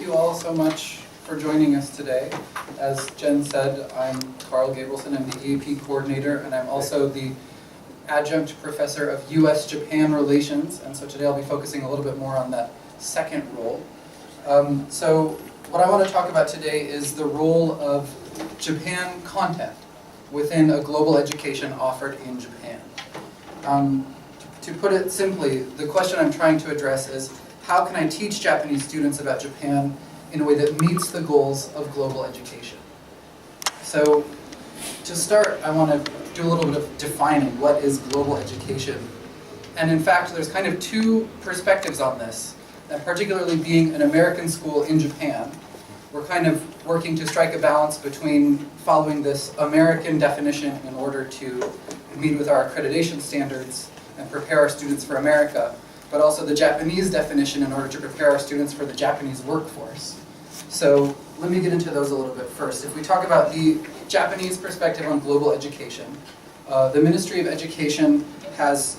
you all so much for joining us today. As Jen said, I'm Gabrielson. I'm the EAP coordinator, and I'm also the adjunct professor of U.S.-Japan relations. And so today I'll be focusing a little bit more on that second role. So what I want to talk about today is the role of Japan content within a global education offered in Japan. To put it simply, the question I'm trying to address is, how can I teach Japanese students about Japan in a way that meets the goals of global education? So to start, I want to do a little bit of defining what is global education. And in fact, there's kind of two perspectives on this. And particularly being an American school in Japan, we're kind of working to strike a balance between following this American definition in order to meet with our accreditation standards and prepare our students for America, but also the Japanese definition in order to prepare our students for the Japanese workforce. So let me get into those a little bit first. If we talk about the Japanese perspective on global education, the Ministry of Education has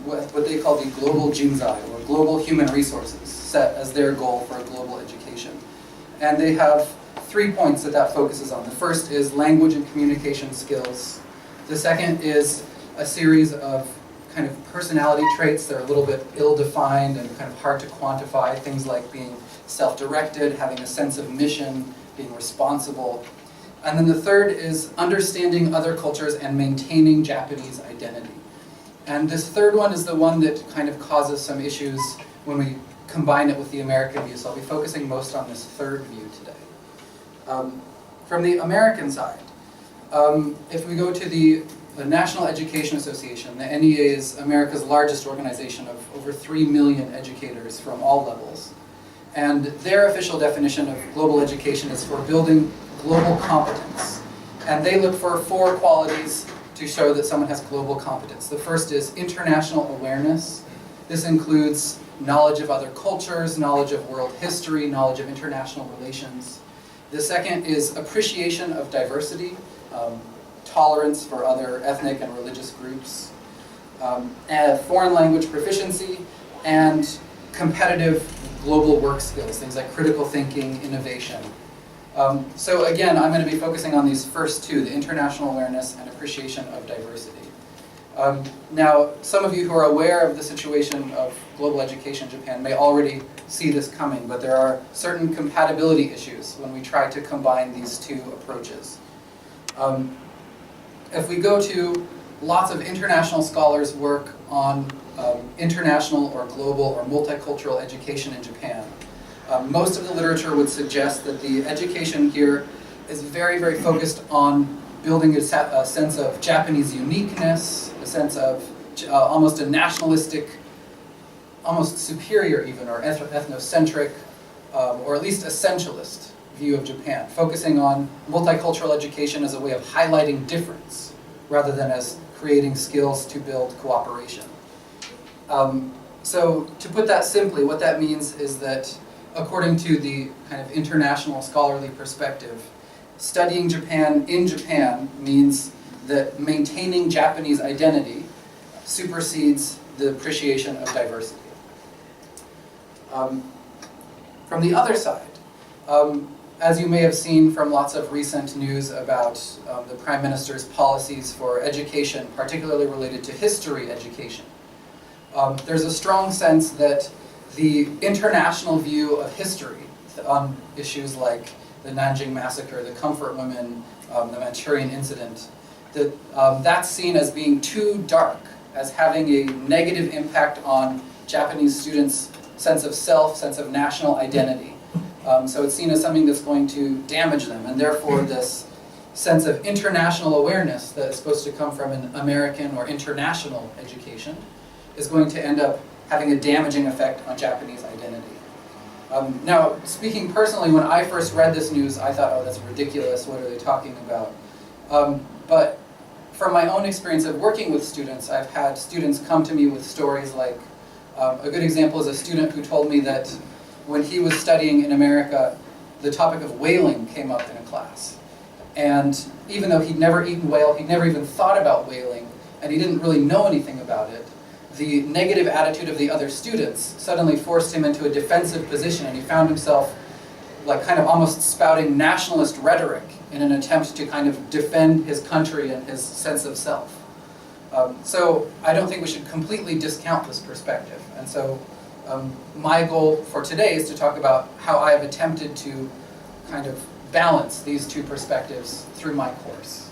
what they call the global jinzai, or global human resources, set as their goal for global education. And they have 3 points that focuses on. The first is language and communication skills. The second is a series of kind of personality traits that are a little bit ill-defined and kind of hard to quantify, things like being self-directed, having a sense of mission, being responsible. And then the third is understanding other cultures and maintaining Japanese identity. And this third one is the one that kind of causes some issues when we combine it with the American view, so I'll be focusing most on this third view today. From the American side, if we go to the National Education Association, the NEA is America's largest organization of over 3 million educators from all levels. And their official definition of global education is for building global competence. And they look for 4 qualities to show that someone has global competence. The first is international awareness. This includes knowledge of other cultures, knowledge of world history, knowledge of international relations. The second is appreciation of diversity, tolerance for other ethnic and religious groups, and foreign language proficiency, and competitive global work skills, things like critical thinking, innovation. So again, I'm going to be focusing on these first two, the international awareness and appreciation of diversity. Now, some of you who are aware of the situation of global education in Japan may already see this coming, but there are certain compatibility issues when we try to combine these two approaches. If we go to lots of international scholars' work on international or global or multicultural education in Japan, most of the literature would suggest that the education here is very, very focused on building a sense of Japanese uniqueness, a sense of almost a nationalistic, almost superior even, or ethnocentric, or at least essentialist view of Japan, focusing on multicultural education as a way of highlighting difference, rather than as creating skills to build cooperation. So to put that simply, what that means is that according to the kind of international scholarly perspective, studying Japan in Japan means that maintaining Japanese identity supersedes the appreciation of diversity. From the other side, as you may have seen from lots of recent news about the Prime Minister's policies for education, particularly related to history education, there's a strong sense that the international view of history on issues like the Nanjing Massacre, the Comfort Women, the Manchurian Incident, that's seen as being too dark, as having a negative impact on Japanese students' sense of self, sense of national identity. So it's seen as something that's going to damage them, and therefore this sense of international awareness that is supposed to come from an American or international education is going to end up having a damaging effect on Japanese identity. Now, speaking personally, when I first read this news, I thought, oh, that's ridiculous, what are they talking about? But from my own experience of working with students, I've had students come to me with stories like, a good example is a student who told me that when he was studying in America, the topic of whaling came up in a class. And even though he'd never eaten whale, he'd never even thought about whaling, and he didn't really know anything about it, the negative attitude of the other students suddenly forced him into a defensive position, and he found himself like kind of almost spouting nationalist rhetoric in an attempt to kind of defend his country and his sense of self. So I don't think we should completely discount this perspective. And so my goal for today is to talk about how I have attempted to kind of balance these two perspectives through my course.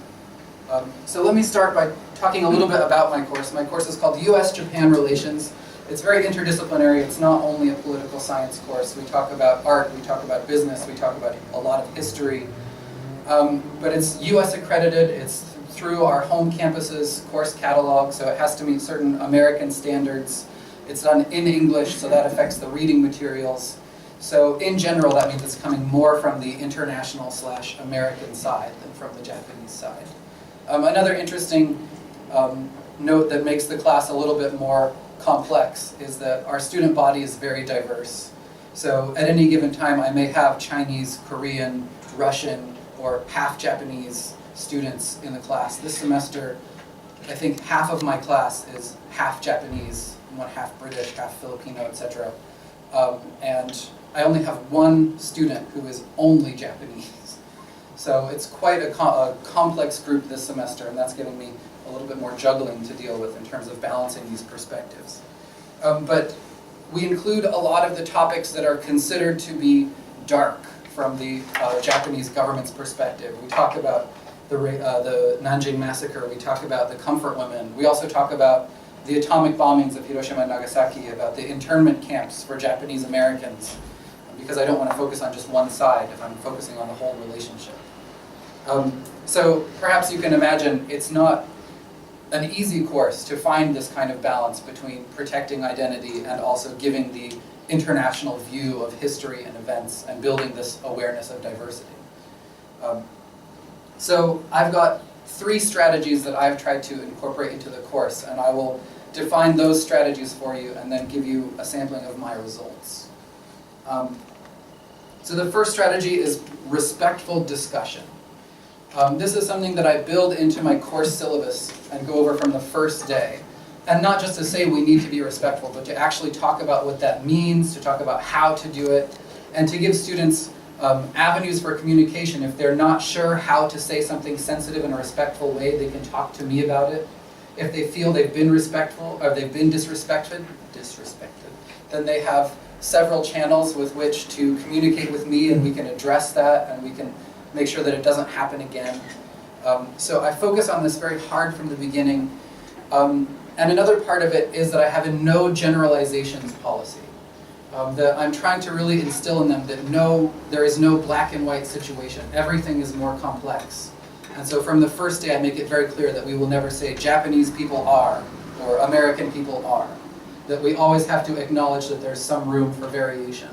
So let me start by talking a little bit about my course. My course is called US-Japan Relations. It's very interdisciplinary. It's not only a political science course. We talk about art, we talk about business, we talk about a lot of history. But it's US accredited. It's through our home campus's course catalog, so it has to meet certain American standards. It's done in English, so that affects the reading materials. So in general, that means it's coming more from the international/American side than from the Japanese side. Another interesting note that makes the class a little bit more complex is that our student body is very diverse. So at any given time, I may have Chinese, Korean, Russian, or half Japanese students in the class. This semester, I think half of my class is half Japanese, one half British, half Filipino, etc. And I only have one student who is only Japanese. So it's quite a complex group this semester, and that's giving me a little bit more juggling to deal with in terms of balancing these perspectives. But we include a lot of the topics that are considered to be dark from the Japanese government's perspective. We talk about the Nanjing massacre, we talk about the comfort women, we also talk about the atomic bombings of Hiroshima and Nagasaki, about the internment camps for Japanese Americans, because I don't want to focus on just one side if I'm focusing on the whole relationship. So perhaps you can imagine it's not an easy course to find this kind of balance between protecting identity and also giving the international view of history and events and building this awareness of diversity. So I've got 3 strategies that I've tried to incorporate into the course, and I will define those strategies for you and then give you a sampling of my results. So the first strategy is respectful discussion. This is something that I build into my course syllabus and go over from the first day. And not just to say we need to be respectful, but to actually talk about what that means, to talk about how to do it, and to give students avenues for communication. If they're not sure how to say something sensitive in a respectful way, they can talk to me about it. If they feel they've been respectful, or they've been disrespected, then they have several channels with which to communicate with me, and we can address that, and we can make sure that it doesn't happen again. So I focus on this very hard from the beginning. And another part of it is that I have a no generalizations policy. That I'm trying to really instill in them that there is no black and white situation. Everything is more complex. And so from the first day I make it very clear that we will never say Japanese people are or American people are. That we always have to acknowledge that there's some room for variation.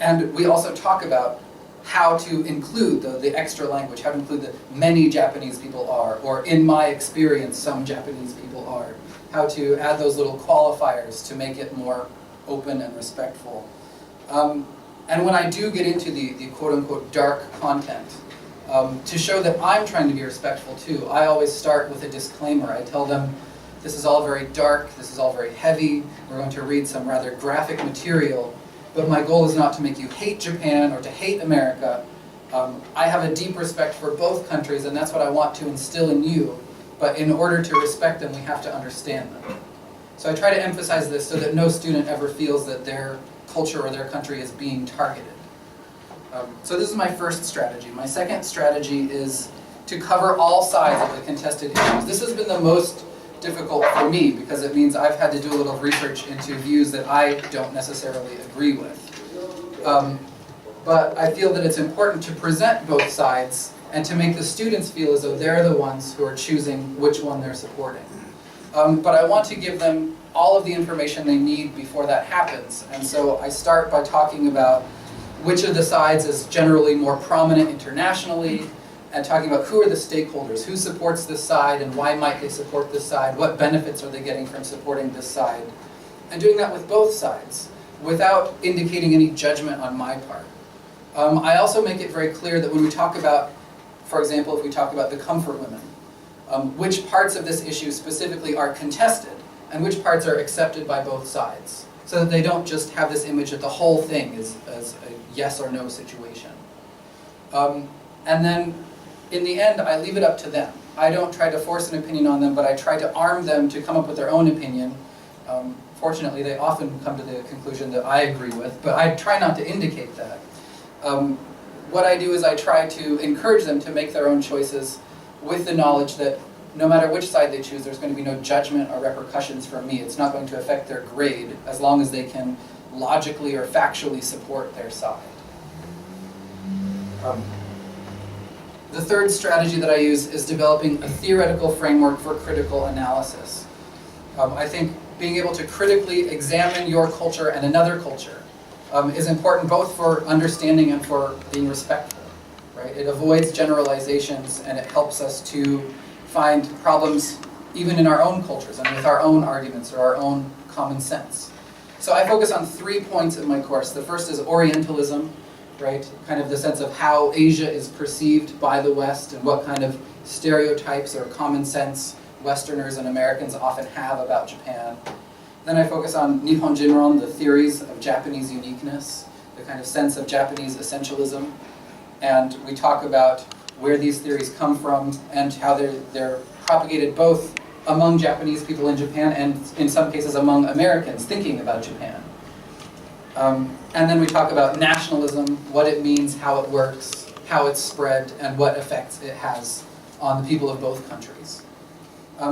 And we also talk about how to include the extra language, how to include that many Japanese people are, or in my experience some Japanese people are. How to add those little qualifiers to make it more open and respectful. And when I do get into the quote-unquote dark content, to show that I'm trying to be respectful too, I always start with a disclaimer. I tell them, this is all very dark, this is all very heavy, we're going to read some rather graphic material, but my goal is not to make you hate Japan or to hate America. I have a deep respect for both countries, and that's what I want to instill in you. But in order to respect them, we have to understand them. So I try to emphasize this so that no student ever feels that their culture or their country is being targeted. So this is my first strategy. My second strategy is to cover all sides of the contested issues. This has been the most difficult for me because it means I've had to do a little research into views that I don't necessarily agree with. But I feel that it's important to present both sides and to make the students feel as though they're the ones who are choosing which one they're supporting. But I want to give them all of the information they need before that happens. And so I start by talking about which of the sides is generally more prominent internationally, and talking about who are the stakeholders, who supports this side, and why might they support this side, what benefits are they getting from supporting this side, and doing that with both sides, without indicating any judgment on my part. I also make it very clear that when we talk about, for example, if we talk about the comfort women, which parts of this issue specifically are contested, and which parts are accepted by both sides. so that they don't just have this image that the whole thing is a yes or no situation. And then, in the end, I leave it up to them. I don't try to force an opinion on them, but I try to arm them to come up with their own opinion. Fortunately, they often come to the conclusion that I agree with, but I try not to indicate that. What I do is I try to encourage them to make their own choices with the knowledge that no matter which side they choose, there's going to be no judgment or repercussions from me. It's not going to affect their grade as long as they can logically or factually support their side. The third strategy that I use is developing a theoretical framework for critical analysis. I think being able to critically examine your culture and another culture is important both for understanding and for being respectful. Right? It avoids generalizations and it helps us to find problems even in our own cultures and with our own arguments or our own common sense. So I focus on 3 points in my course. The first is Orientalism, right? Kind of the sense of how Asia is perceived by the West and what kind of stereotypes or common sense Westerners and Americans often have about Japan. Then I focus on Nihon Jinron, the theories of Japanese uniqueness, the kind of sense of Japanese essentialism. And we talk about where these theories come from and how they're propagated both among Japanese people in Japan and in some cases among Americans thinking about Japan. And then we talk about nationalism, what it means, how it works, how it's spread, and what effects it has on the people of both countries.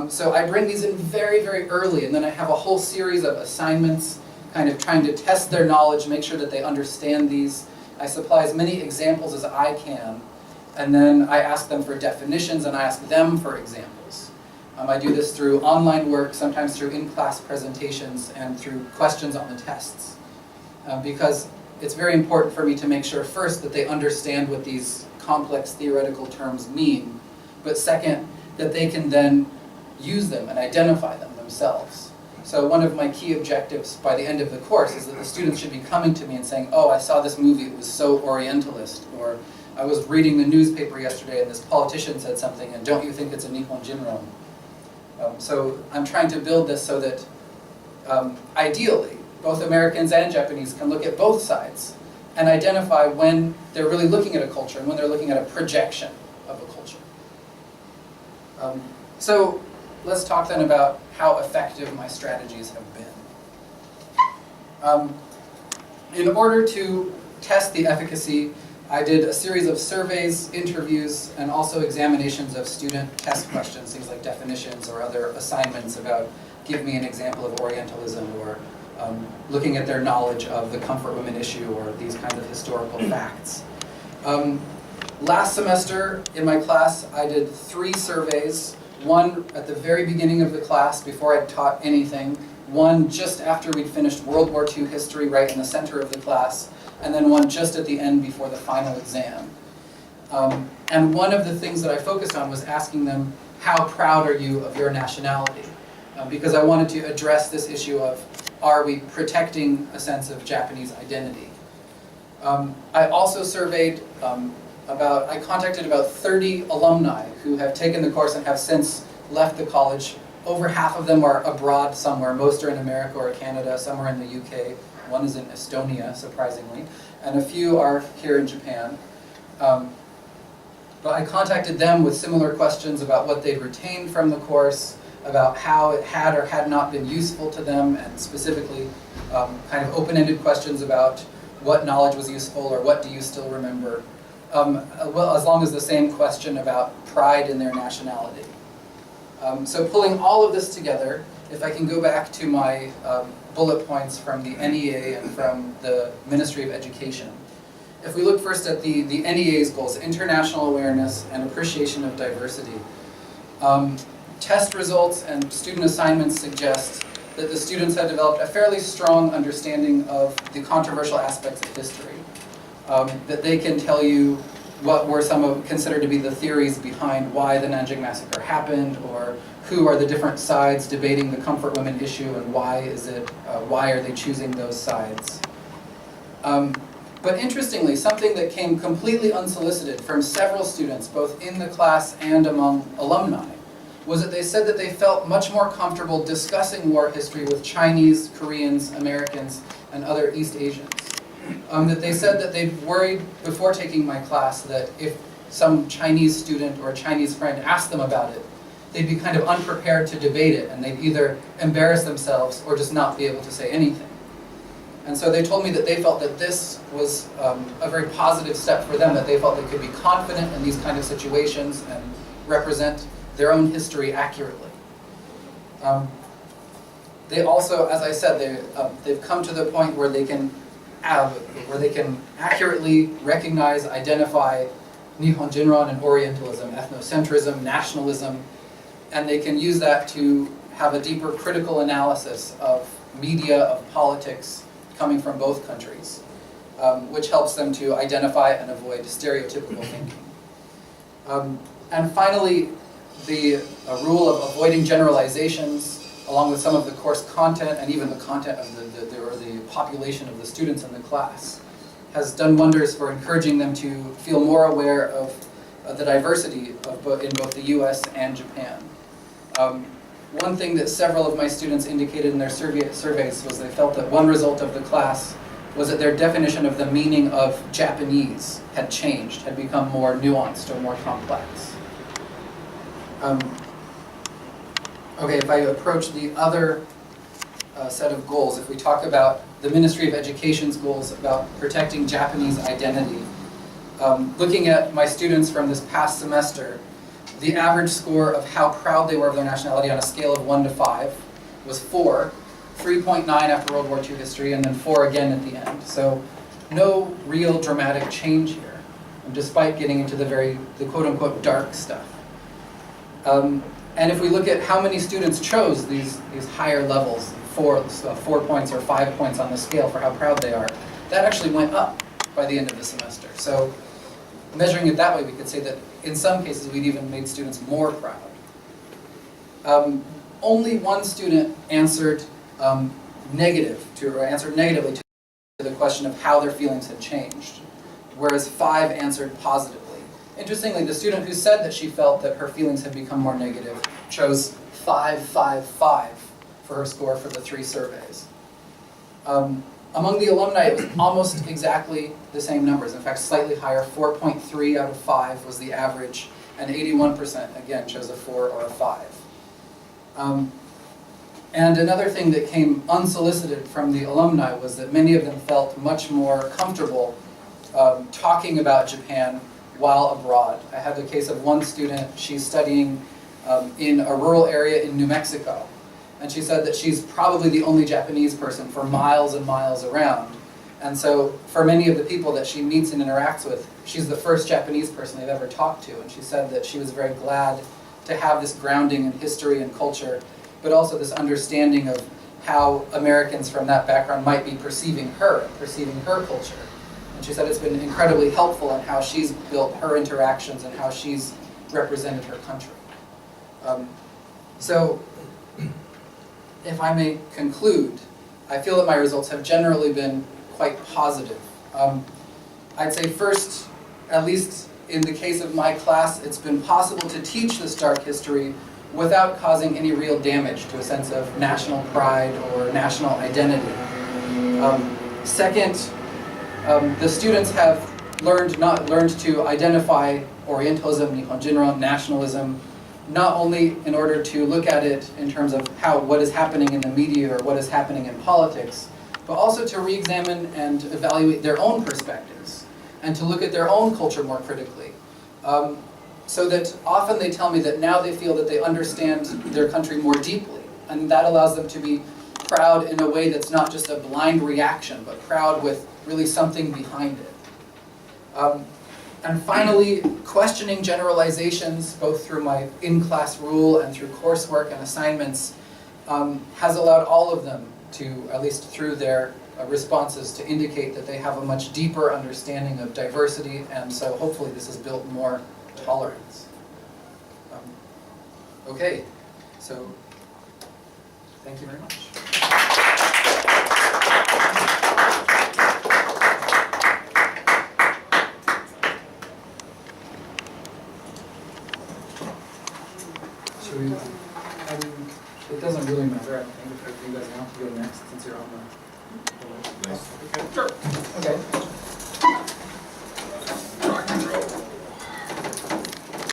So I bring these in very, very early, and then I have a whole series of assignments, kind of trying to test their knowledge, make sure that they understand these. I supply as many examples as I can, and then I ask them for definitions, and I ask them for examples. I do this through online work, sometimes through in-class presentations, and through questions on the tests. Because it's very important for me to make sure, first, that they understand what these complex theoretical terms mean, but second, that they can then use them and identify them themselves. So one of my key objectives by the end of the course is that the students should be coming to me and saying, oh, I saw this movie, it was so Orientalist, or I was reading the newspaper yesterday and this politician said something, and don't you think it's a Nihon Jinron? So I'm trying to build this so that, ideally, both Americans and Japanese can look at both sides and identify when they're really looking at a culture and when they're looking at a projection of a culture. So let's talk then about how effective my strategies have been. In order to test the efficacy, I did a series of surveys, interviews, and also examinations of student test questions, things like definitions or other assignments about give me an example of Orientalism, or looking at their knowledge of the comfort women issue, or these kinds of historical facts. Last semester in my class, I did 3 surveys, one at the very beginning of the class before I'd taught anything, one just after we'd finished World War II history right in the center of the class, and then one just at the end before the final exam. And one of the things that I focused on was asking them, how proud are you of your nationality? Because I wanted to address this issue of, are we protecting a sense of Japanese identity? I also surveyed I contacted about 30 alumni who have taken the course and have since left the college. Over half of them are abroad somewhere. Most are in America or Canada, some are in the UK. One is in Estonia, surprisingly, and a few are here in Japan. But I contacted them with similar questions about what they'd retained from the course, about how it had or had not been useful to them, and specifically kind of open-ended questions about what knowledge was useful or what do you still remember, well, as long as the same question about pride in their nationality. So pulling all of this together, if I can go back to my bullet points from the NEA and from the Ministry of Education. If we look first at the NEA's goals, international awareness and appreciation of diversity, test results and student assignments suggest that the students have developed a fairly strong understanding of the controversial aspects of history. That they can tell you what were some of considered to be the theories behind why the Nanjing Massacre happened, or who are the different sides debating the comfort women issue, and why are they choosing those sides. But interestingly, something that came completely unsolicited from several students, both in the class and among alumni, was that they said that they felt much more comfortable discussing war history with Chinese, Koreans, Americans, and other East Asians. That they said that they'd worried before taking my class that if some Chinese student or a Chinese friend asked them about it, they'd be kind of unprepared to debate it, and they'd either embarrass themselves or just not be able to say anything. And so they told me that they felt that this was a very positive step for them, that they felt they could be confident in these kind of situations and represent their own history accurately. They also, as I said, they've come to the point where they can accurately recognize, identify Nihon Jinran and Orientalism, ethnocentrism, nationalism, and they can use that to have a deeper critical analysis of media, of politics, coming from both countries, which helps them to identify and avoid stereotypical thinking. And finally, the rule of avoiding generalizations, along with some of the course content and even the content of the population of the students in the class, has done wonders for encouraging them to feel more aware of the diversity in both the US and Japan. One thing that several of my students indicated in their surveys was they felt that one result of the class was that their definition of the meaning of Japanese had changed, had become more nuanced or more complex. Okay, if I approach the other set of goals, if we talk about the Ministry of Education's goals about protecting Japanese identity, looking at my students from this past semester, the average score of how proud they were of their nationality on a scale of 1 to 5 was 4, 3.9 after World War II history, and then 4 again at the end. So no real dramatic change here, despite getting into the quote-unquote dark stuff. And if we look at how many students chose these higher levels, 4 points or 5 points on the scale for how proud they are, that actually went up by the end of the semester. So measuring it that way, we could say that in some cases we'd even made students more proud. Only one student answered negatively to the question of how their feelings had changed, whereas 5 answered positively. Interestingly, the student who said that she felt that her feelings had become more negative chose 5, 5, 5 for her score for the 3 surveys. Among the alumni, it was almost exactly the same numbers. In fact, slightly higher. 4.3 out of 5 was the average, and 81% again chose a 4 or a 5. And another thing that came unsolicited from the alumni was that many of them felt much more comfortable talking about Japan while abroad. I had the case of one student. She's studying in a rural area in New Mexico. And she said that she's probably the only Japanese person for miles and miles around. And so for many of the people that she meets and interacts with, she's the first Japanese person they've ever talked to. And she said that she was very glad to have this grounding in history and culture, but also this understanding of how Americans from that background might be perceiving her culture. And she said it's been incredibly helpful in how she's built her interactions and how she's represented her country. So, if I may conclude, I feel that my results have generally been quite positive. I'd say first, at least in the case of my class, it's been possible to teach this dark history without causing any real damage to a sense of national pride or national identity. Second, the students have learned to identify Orientalism, Nihon Jinran, nationalism, not only in order to look at it in terms of what is happening in the media or what is happening in politics, but also to re-examine and evaluate their own perspectives and to look at their own culture more critically. So that often they tell me that now they feel that they understand their country more deeply, and that allows them to be proud in a way that's not just a blind reaction, but proud with really something behind it. And finally, questioning generalizations, both through my in-class rule and through coursework and assignments, has allowed all of them to, at least through their responses, to indicate that they have a much deeper understanding of diversity, and so hopefully this has built more tolerance. Okay, so thank you very much.